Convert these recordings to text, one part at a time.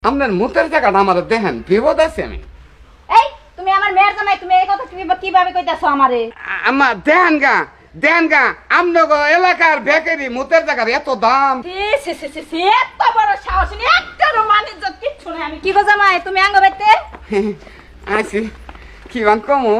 আপনার মুতের জায়গাটা আমার দেখেন বিপদ আছে আমি এই তুমি আমার মেয়ের জামাই, তুমি এই কথা কিভাবে কইতাছো আমারে? আমার দেন গা আমনগো এলাকার বেকারি মুতের জায়গার এত দাম। এত বড় সাহস নেই, একটারও মানিজ্জত কিচ্ছু নাই। আমি কি গো জামাই, তুমি আঙ্গ বাইতে আইছি কি বান কমু।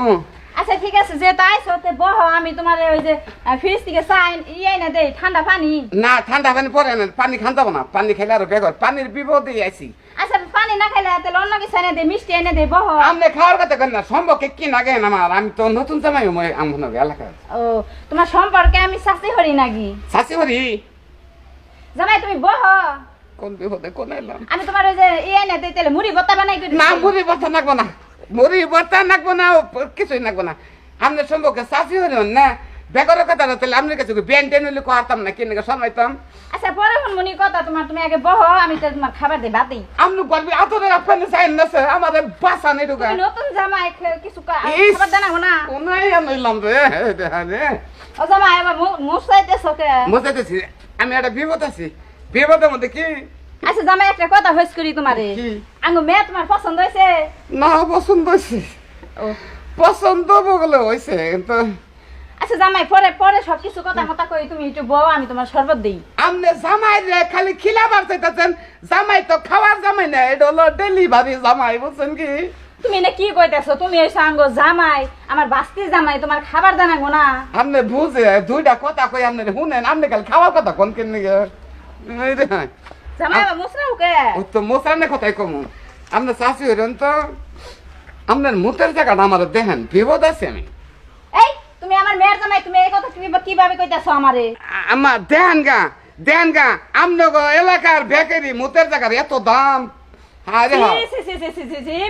আচ্ছা ঠিক আছে, যে তাই সতে বহ, আমি তোমার ওই যে ফ্রিজ থেকে চাইন ইয়াই না দেই ঠান্ডা পানি। না ঠান্ডা পানি পরে না, পানি খান যাবো না, পানি খেলে আরো বেগর পানির বিপদে আইছি। আচ্ছা পানি না খাইলে তাহলে অন্য কিছু এনে দে, মিষ্টি এনে দে, বহ। আপনি খাওয়ার কথা কেন না, সম্পর্কে কি না গেন আমার, আমি তো নতুন জামাই আমন এলাকার। ও তোমার সম্পর্কে আমি শাস্তি হরি নাকি? শাসি হরি জামাই তুমি বহ, কোন বিপদে কোন এলাম। আমি তোমার ওই যে ইয়ে এনে দেই, তাহলে মুড়ি ভর্তা বানাই করি। না মুড়ি ভর্তা নাকবো না, মুড়ি ভর্তা নাকবো না, কিছুই নাকবো না। আপনার সম্পর্কে শাসি হরি না বেগরের কথা না, তাহলে আপনার কাছে ব্যান টেন হইলে করতাম না, কিনে শোনাইতাম। আচ্ছা পরে মনি কথা তোমার, তুমি আগে বহ, আমি তো তোমার খাবার দেই বাতেই। আপনি বলবি আতরের আপনার চাই না স্যার, আমাদের বাসা নেই ঢুকা। তুমি নতুন জামাই কিছু খাবার দেনাবো না? কোনাই আনলাম রে রে। ও জামাই এবার মুছাইতেছো কে? বুঝাইতেছি আমি একটা বিপদ আছি, বিপদের মধ্যে কি। আচ্ছা জামাই একটা কথা হইস করি তোমারে, কি? আঙ্গো মেয়ে তোমার পছন্দ হয়েছে? না পছন্দ হয়েছে, ও পছন্দ বলে হয়েছে কিন্তু। আচ্ছা জামাই পরে পরে সবকিছু কথা মতা কই, তুমি একটু বউ, আমি তোমার শরবত দেই। আপনি জামাই রে খালি খিলাবার চাইতেছেন, জামাই তো খাওয়ার জামাই না, এটা হলো ডেলিভারি জামাই, বুঝছেন কি। তুমি না কি কইতাছো, তুমি এসে আঙ্গো জামাই, আমার বাস্তি জামাই, তোমার খাবার দানাগো না? আপনি বুঝে দুইটা কথা কই আপনি শুনেন, আপনি খালি খাওয়ার কথা কোন কেন জামাই আবার মুছরাও কে? ও তো মোসানের কথাই কমু। আপনার চাষি হইলেন তো, আপনার মুতের জায়গাটা আমার দেখেন বিপদ আছে আমি। এই তুমি আমার মেয়ের জামাই, তুমি এই কথা কিভাবে কইতাছো আমারে? আমার দেন গা আমনগো এলাকার বেকারি মুতের জায়গার এত দাম। আরে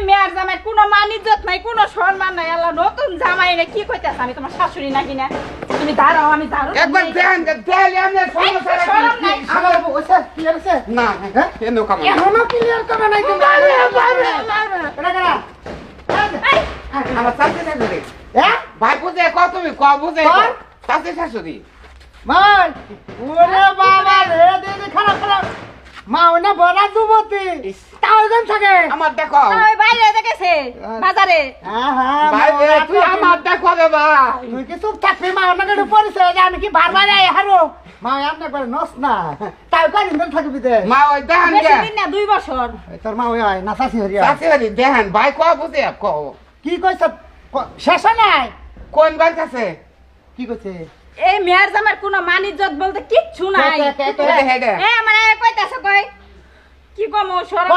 মেয়ের জামাই কোনো মান ইজ্জত নাই, কোনো সম্মান নাই। আল্লাহ নতুন জামাই রে কি কইতাছ, আমি তোমার শাশুড়ি নাকি না? তুমি দাঁড়াও, আমি দাঁড়াও। একবার দেন গা দেলে আমনে সমস্যা শরম নাই। আমার ওইসব ক্লিয়ার আছে না হ্যাঁ এনো কাম এখনো ক্লিয়ার করে নাই তুমি কেনা কেনা এই, আমার চাষি শাশুড়ি হ্যাঁ ভাই বুঝে ক তুমি ক বুঝে চাষি শাশুড়ি মাই ওরে বাবা রে দিদি খারাপ খারাপ মা ওনা বড় যুবতী তাও যেন থাকে আমার দেখো ওই বাইরে দেখেছে বাজারে। হ্যাঁ হ্যাঁ ভাই রে তুই আমার দেখো রে ভাই তুই কি চুপ থাকবি মা ওনাকে পরিচয় যে আমি কি বারবার আই হারো মা আপনি করে নস না তাই কারি দিন থাকবি দে মা ওই দেন বেশি গে দিন না, 2 বছর। তোর মা ওই আয় নাচাছি হরিয়া চাষি বাড়ি দেন ভাই ক বুঝে ক কি কইছ শেষ নাই কোন ভাই কাছে কি কইছে এই মেয়ের জামার কোনো মান ইজ্জত বলতে কিচ্ছু নাই। কে, কে, কে, কে, কে, কে? এ মানে কইতাছ কই কি কম শরম।